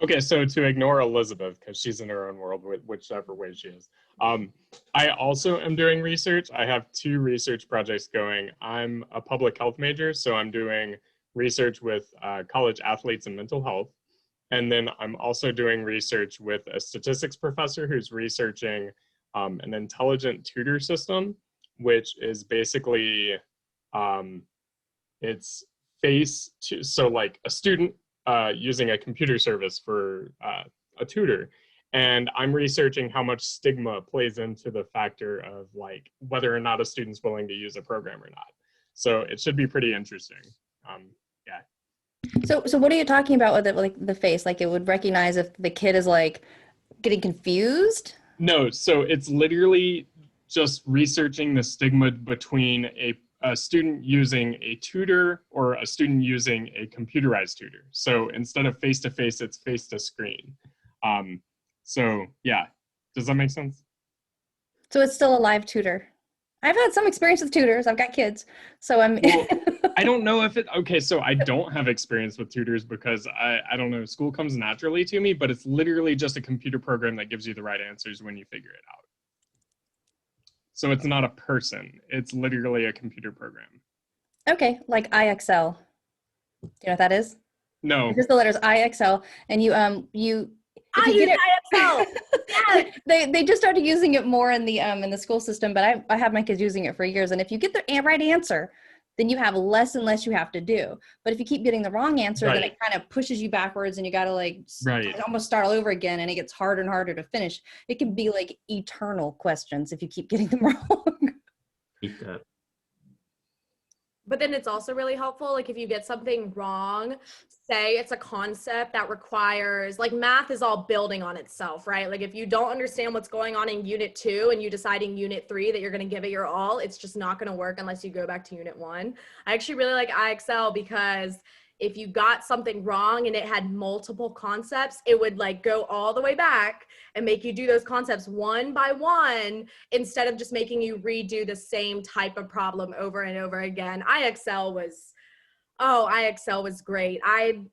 Okay, so to ignore Elizabeth, because she's in her own world, whichever way she is. I also am doing research. I have 2 research projects going. I'm a public health major, so I'm doing research with college athletes and mental health. And then I'm also doing research with a statistics professor who's researching an intelligent tutor system, which is basically, it's so like a student using a computer service for a tutor. And I'm researching how much stigma plays into the factor of like whether or not a student's willing to use a program or not. So it should be pretty interesting. Yeah. So what are you talking about with it, like the face? Like it would recognize if the kid is like getting confused? No, so it's literally just researching the stigma between a student using a tutor or a student using a computerized tutor. So instead of face-to-face, it's face-to-screen. So yeah, does that make sense? So it's still a live tutor. I've had some experience with tutors. I've got kids. So I'm Well, I don't know if it, okay, so I don't have experience with tutors because I don't know, school comes naturally to me, but it's literally just a computer program that gives you the right answers when you figure it out. So it's not a person, it's literally a computer program. Okay, like IXL. Do you know what that is? No. Just the letters IXL, and you I use IXL. Yes. They just started using it more in the school system, but I have my kids using it for years. And if you get the right answer, then you have less and less you have to do. But if you keep getting the wrong answer, then it kind of pushes you backwards, and you got to like almost start all over again, and it gets harder and harder to finish. It can be like eternal questions if you keep getting them wrong. Keep that. But then it's also really helpful, like if you get something wrong, say it's a concept that requires, like math is all building on itself, right? Like if you don't understand what's going on in unit 2 and you decide in unit 3 that you're going to give it your all, it's just not going to work unless you go back to unit 1. I actually really like IXL because if you got something wrong and it had multiple concepts, it would like go all the way back and make you do those concepts one by one instead of just making you redo the same type of problem over and over again. IXL was great. IXL,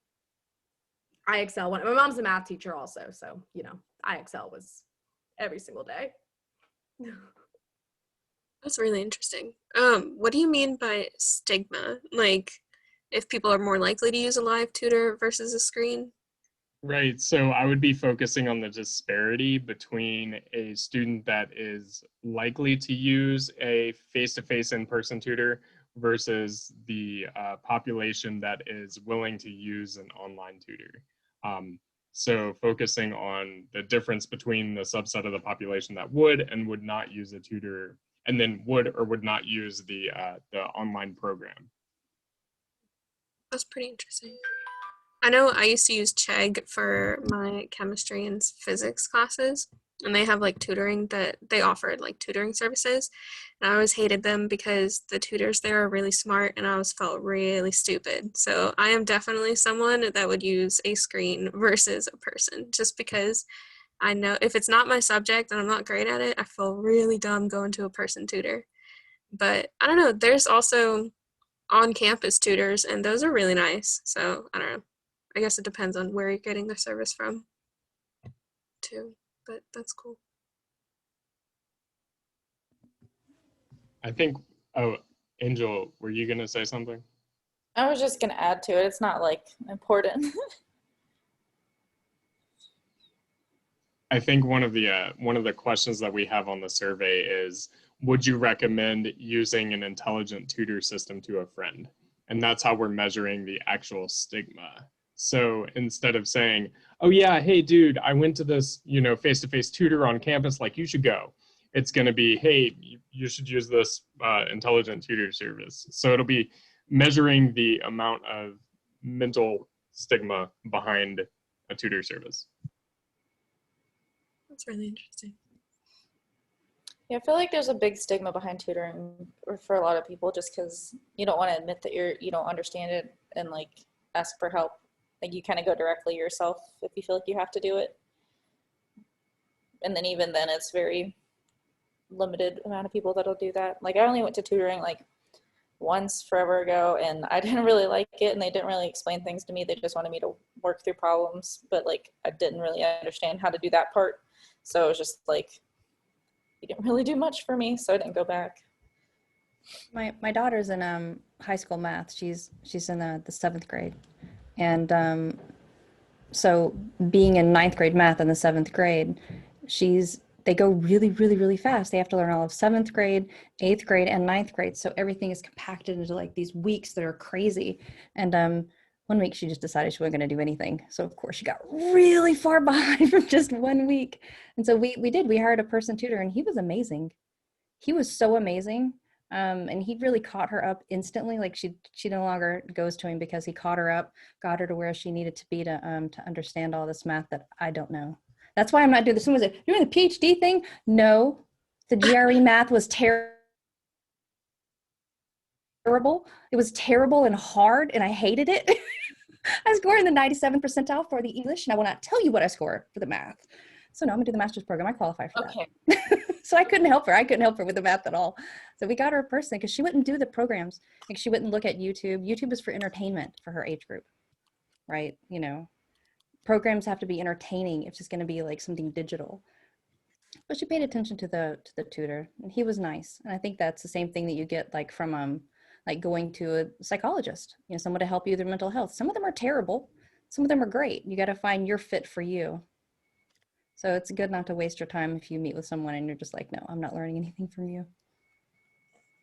my mom's a math teacher also, so, you know, IXL was every single day. That's really interesting. What do you mean by stigma? Like, if people are more likely to use a live tutor versus a screen? Right, so I would be focusing on the disparity between a student that is likely to use a face-to-face in-person tutor versus the population that is willing to use an online tutor. So focusing on the difference between the subset of the population that would and would not use a tutor, and then would or would not use the online program. That's pretty interesting. I know I used to use Chegg for my chemistry and physics classes, and they have like tutoring that they offered, like tutoring services. And I always hated them because the tutors there are really smart and I always felt really stupid. So I am definitely someone that would use a screen versus a person, just because I know if it's not my subject and I'm not great at it, I feel really dumb going to a person tutor. But I don't know, there's also on-campus tutors, and those are really nice. So I don't know. I guess it depends on where you're getting the service from, too. But that's cool. I think, oh, Angel, were you gonna say something? I was just gonna add to it. It's not like important. I think one of the questions that we have on the survey is, would you recommend using an intelligent tutor system to a friend? And that's how we're measuring the actual stigma. So instead of saying, oh yeah, hey dude, I went to this, you know, face-to-face tutor on campus, like you should go. It's gonna be, hey, you should use this intelligent tutor service. So it'll be measuring the amount of mental stigma behind a tutor service. That's really interesting. Yeah, I feel like there's a big stigma behind tutoring for a lot of people just because you don't want to admit that you don't understand it and like ask for help. Like you kind of go directly yourself if you feel like you have to do it. and then even then it's very limited amount of people that'll do that. Like I only went to tutoring like once forever ago, and I didn't really like it, and they didn't really explain things to me. They just wanted me to work through problems, but like I didn't really understand how to do that part. So it was just like, you didn't really do much for me, so I didn't go back. My daughter's in high school math. She's in the 7th grade, and so being in 9th grade math in the 7th grade, they go really, really, really fast. They have to learn all of 7th grade, 8th grade, and 9th grade. So everything is compacted into like these weeks that are crazy. And one week she just decided she wasn't going to do anything. So of course she got really far behind from just 1 week. And so we hired a person tutor, and he was amazing. He was so amazing. And he really caught her up instantly. Like she no longer goes to him because he caught her up, got her to where she needed to be to understand all this math that I don't know. That's why I'm not doing this. Someone was like, doing the PhD thing? No, the GRE math was terrible. It was terrible and hard, and I hated it. I scored in the 97th percentile for the English, and I will not tell you what I scored for the math. So no, I'm gonna do the master's program. I qualify for that. Okay. So I couldn't help her. I couldn't help her with the math at all. So we got her a person because she wouldn't do the programs. Like she wouldn't look at YouTube. YouTube is for entertainment for her age group, right? You know, programs have to be entertaining if it's going to be like something digital. But she paid attention to the tutor, and he was nice. And I think that's the same thing that you get like from like going to a psychologist, you know, someone to help you with your mental health. Some of them are terrible. Some of them are great. You got to find your fit for you. So it's good not to waste your time if you meet with someone and you're just like, no, I'm not learning anything from you.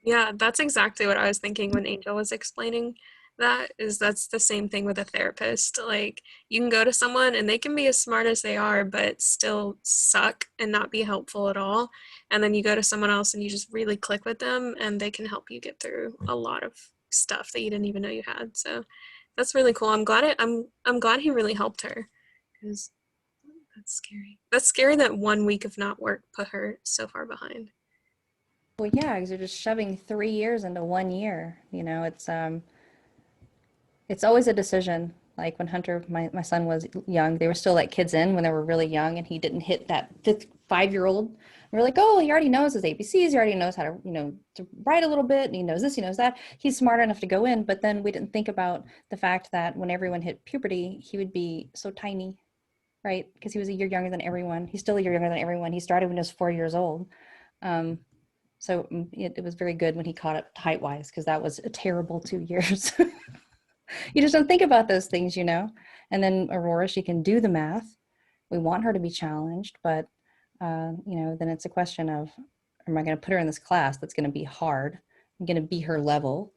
Yeah, that's exactly what I was thinking when Angel was explaining that's the same thing with a therapist. Like you can go to someone and they can be as smart as they are, but still suck and not be helpful at all. And then you go to someone else and you just really click with them and they can help you get through a lot of stuff that you didn't even know you had. So that's really cool. I'm glad he really helped her, because that's scary. That's scary that 1 week of not work put her so far behind. Well, yeah, because you're just shoving 3 years into 1 year. You know, it's always a decision. Like when Hunter, my son was young, they were still like kids in when they were really young, and he didn't hit that 5-year-old. We're like, oh, he already knows his ABCs. He already knows how to, you know, to write a little bit. And he knows this, he knows that. He's smart enough to go in. But then we didn't think about the fact that when everyone hit puberty, he would be so tiny, right? Because he was a year younger than everyone. He's still a year younger than everyone. He started when he was 4 years old. So it was very good when he caught up height-wise, because that was a terrible 2 years. You just don't think about those things, you know. And then Aurora, she can do the math. We want her to be challenged, but you know, then it's a question of, am I going to put her in this class that's going to be hard? I'm going to be her level,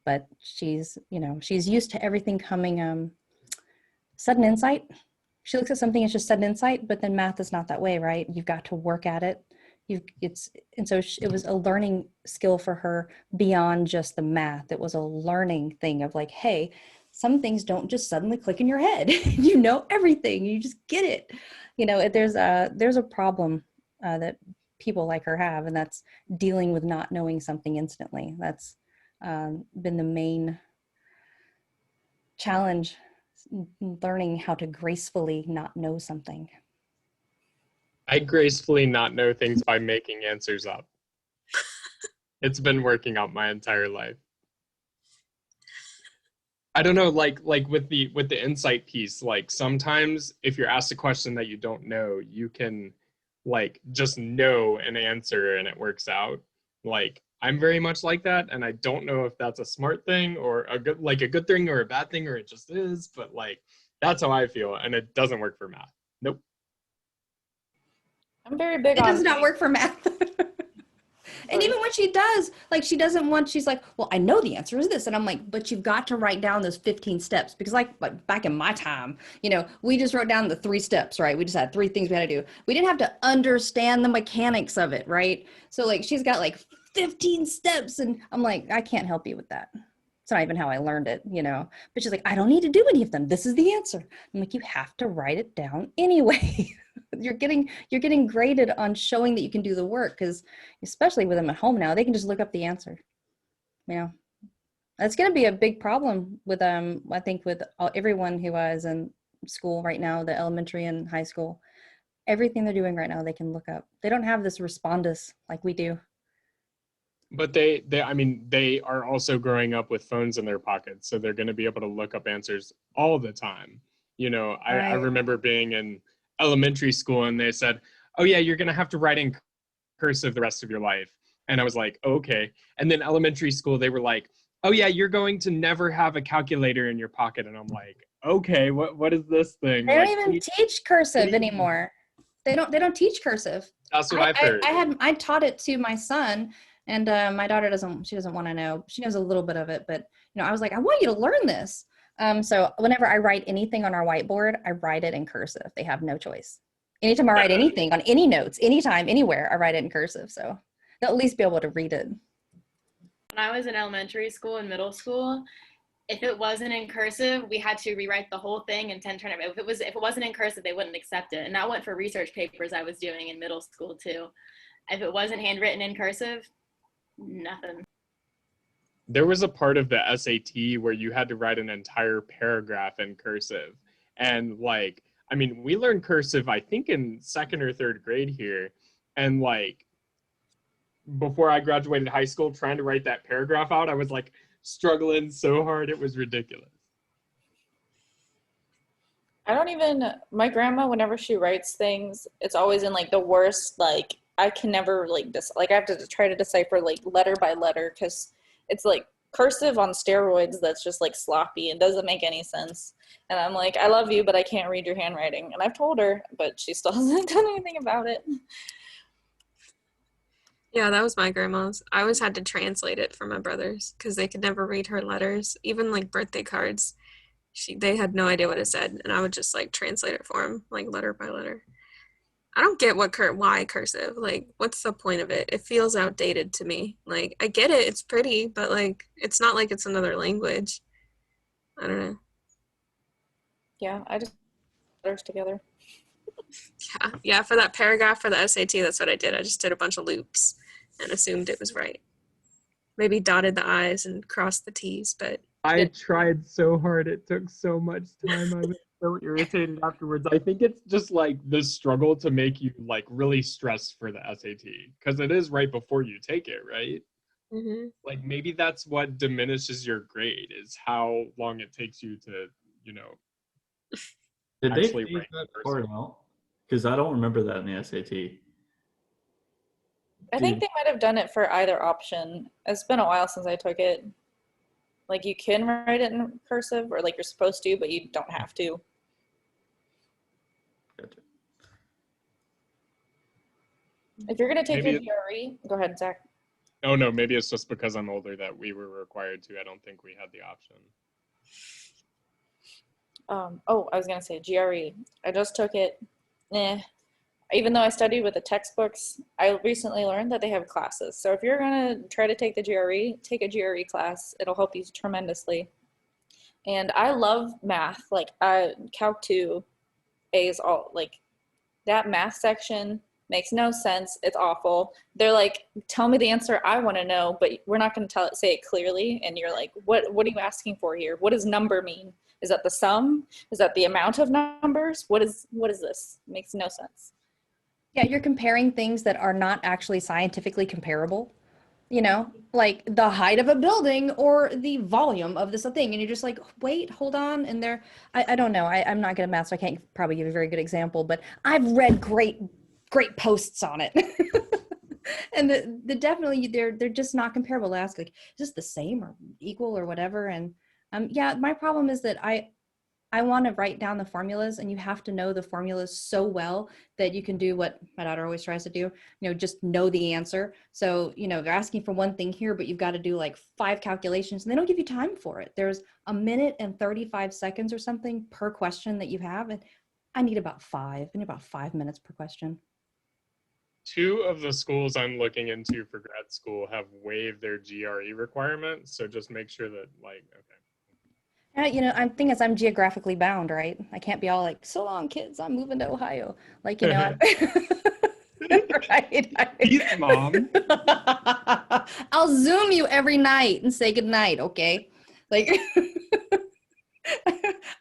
but she's, you know, she's used to everything coming sudden insight. She looks at something, it's just sudden insight, but then math is not that way, right? You've got to work at it. And so it was a learning skill for her beyond just the math. It was a learning thing of like, hey, some things don't just suddenly click in your head. You know everything. You just get it. You know, there's a problem that people like her have, and that's dealing with not knowing something instantly. That's been the main challenge, learning how to gracefully not know something. I gracefully not know things by making answers up. It's been working out my entire life. I don't know, like with the insight piece, like sometimes if you're asked a question that you don't know, you can like just know an answer and it works out. Like I'm very much like that, and I don't know if that's a smart thing or a good thing or a bad thing, or it just is, but like that's how I feel, and it doesn't work for math. Nope. I'm very big It on. does not work for math. And even when she does, like she doesn't want, she's like, well, I know the answer is this. And I'm like, but you've got to write down those 15 steps, because like back in my time, you know, we just wrote down the 3 steps, right? We just had 3 things we had to do. We didn't have to understand the mechanics of it, right? So like she's got like 15 steps, and I'm like, I can't help you with that. It's not even how I learned it, you know, but she's like, I don't need to do any of them. This is the answer. I'm like, you have to write it down anyway. You're getting graded on showing that you can do the work, because especially with them at home now, they can just look up the answer. You know, that's going to be a big problem with I think with everyone who is in school right now, the elementary and high school. everything they're doing right now, they can look up. They don't have this respondus like we do. But I mean, they are also growing up with phones in their pockets, so they're going to be able to look up answers all the time. You know, I Right. remember being in elementary school and they said, oh yeah, you're going to have to write in cursive the rest of your life. And I was like, oh, okay. And then elementary school, they were like, oh yeah, you're going to never have a calculator in your pocket. And I'm like, okay, what is this thing? They Like, don't even teach cursive anymore. They don't teach cursive. That's what I've heard. I taught it to my son, and my daughter doesn't want to know. She knows a little bit of it, but I was like, I want you to learn this. So whenever I write anything on our whiteboard, I write it in cursive. They have no choice. Anytime I write anything on any notes, anytime, anywhere, I write it in cursive. So they'll at least be able to read it. When I was in elementary school and middle school, if it wasn't in cursive, we had to rewrite the whole thing and turn it. If it wasn't in cursive, they wouldn't accept it. And that went for research papers I was doing in middle school too. If it wasn't handwritten in cursive, nothing. There was a part of the SAT where you had to write an entire paragraph in cursive. And like, I mean, we learned cursive, I think in 2nd or 3rd grade here. And like, before I graduated high school, trying to write that paragraph out, I was like struggling so hard, it was ridiculous. My grandma, whenever she writes things, it's always in like the worst, like I can never like I have to try to decipher like letter by letter because it's like cursive on steroids that's just like sloppy and doesn't make any sense. And I'm like, I love you, but I can't read your handwriting. And I've told her, but she still hasn't done anything about it. Yeah, that was my grandma's. I always had to translate it for my brothers because they could never read her letters, even like birthday cards. They had no idea what it said, and I would just like translate it for them, like letter by letter. I don't get why cursive. Like, what's the point of it? It feels outdated to me. Like, I get it, it's pretty, but like, it's not like it's another language. I don't know. Yeah, I just put letters together. Yeah. For that paragraph for the SAT, that's what I did. I just did a bunch of loops and assumed it was right. Maybe dotted the I's and crossed the T's, but I tried so hard. It took so much time. I was so irritated afterwards. I think it's just like the struggle to make you like really stressed for the SAT because it is right before you take it, right? Mm-hmm. Like maybe that's what diminishes your grade is how long it takes you to, Did they actually phase write that the part person. out? Because I don't remember that in the SAT. I think they might have done it for either option. It's been a while since I took it. Like you can write it in cursive or like you're supposed to, but you don't have to. Gotcha. If you're going to take Maybe your GRE, go ahead, Zach. Oh no, maybe it's just because I'm older that we were required to. I don't think we had the option. I was going to say GRE. I just took it. Even though I studied with the textbooks, I recently learned that they have classes. So if you're going to try to take the GRE, take a GRE class. It'll help you tremendously. And I love math. Like Calc 2 A's all like that math section makes no sense. It's awful. They're like, tell me the answer I want to know, but we're not going to say it clearly. And you're like, what are you asking for here? What does number mean? Is that the sum? Is that the amount of numbers? What is this? It makes no sense. Yeah, you're comparing things that are not actually scientifically comparable, like the height of a building or the volume of this thing. And you're just like, wait, hold on. And I don't know. I'm not good at math, so I can't probably give a very good example, but I've read great posts on it. And the definitely they're just not comparable. To ask like, is this the same or equal or whatever? And yeah, my problem is that I want to write down the formulas, and you have to know the formulas so well that you can do what my daughter always tries to do, just know the answer. So, they're asking for one thing here, but you've got to do like 5 calculations and they don't give you time for it. There's 1 minute and 35 seconds or something per question that you have. And I need about 5 minutes per question. 2 of the schools I'm looking into for grad school have waived their GRE requirements. So just make sure that okay. I'm thing is I'm geographically bound, right? I can't be all like, so long kids, I'm moving to Ohio. Like, right. Peace, Mom. I'll Zoom you every night and say goodnight, okay? Like,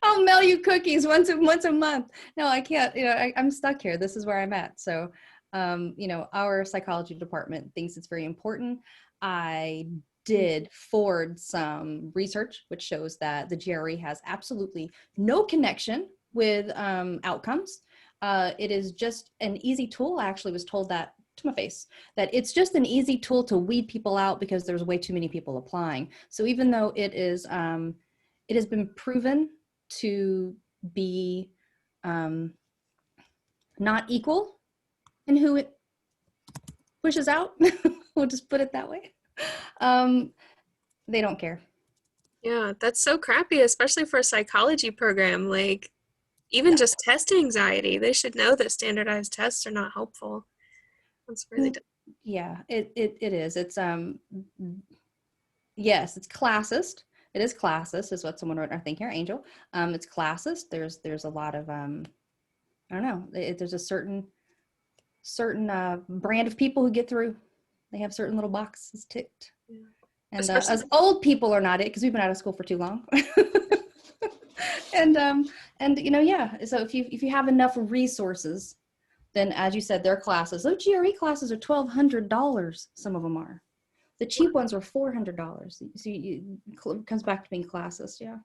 I'll mail you cookies once a month. No, I can't. I'm stuck here. This is where I'm at. So, our psychology department thinks it's very important. I did forward some research which shows that the GRE has absolutely no connection with outcomes. It is just an easy tool. I actually was told that to my face, that it's just an easy tool to weed people out because there's way too many people applying. So even though it has been proven to be not equal in who it pushes out, we'll just put it that way. They don't care. Yeah, that's so crappy, especially for a psychology program. Like, even just test anxiety, they should know that standardized tests are not helpful. That's really dumb. Yeah, it is. It's yes, it's classist. It is classist, is what someone wrote. I think here, Angel. It's classist. There's a lot of I don't know. There's a certain brand of people who get through. They have certain little boxes ticked. Yeah. And us old people are not it, because we've been out of school for too long. and yeah. So if you have enough resources, then as you said, their classes. Those GRE classes are $1,200. Some of them are. The cheap ones are $400. So it comes back to being classist. Yeah.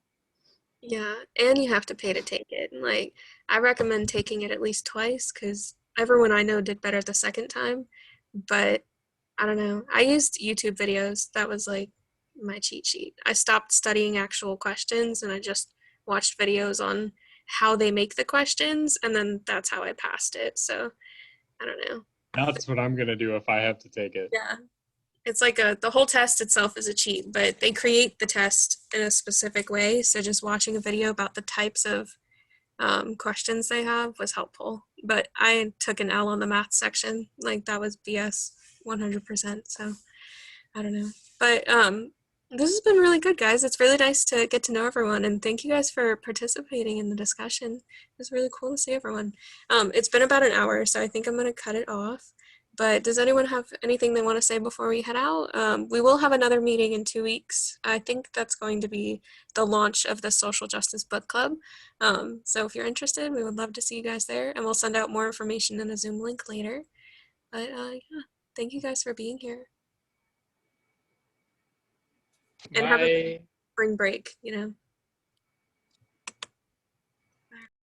Yeah, and you have to pay to take it. And like, I recommend taking it at least twice because everyone I know did better the second time. But I don't know. I used YouTube videos. That was like my cheat sheet. I stopped studying actual questions and I just watched videos on how they make the questions, and then that's how I passed it. So I don't know. That's what I'm gonna do if I have to take it. Yeah. It's like the whole test itself is a cheat, but they create the test in a specific way. So just watching a video about the types of questions they have was helpful. But I took an L on the math section. Like, that was BS 100%. So I don't know. But this has been really good, guys. It's really nice to get to know everyone. And thank you guys for participating in the discussion. It was really cool to see everyone. It's been about an hour, so I think I'm going to cut it off. But does anyone have anything they want to say before we head out? We will have another meeting in 2 weeks. I think that's going to be the launch of the Social Justice Book Club. So if you're interested, we would love to see you guys there. And we'll send out more information in a Zoom link later. But yeah, thank you guys for being here. And have a spring break,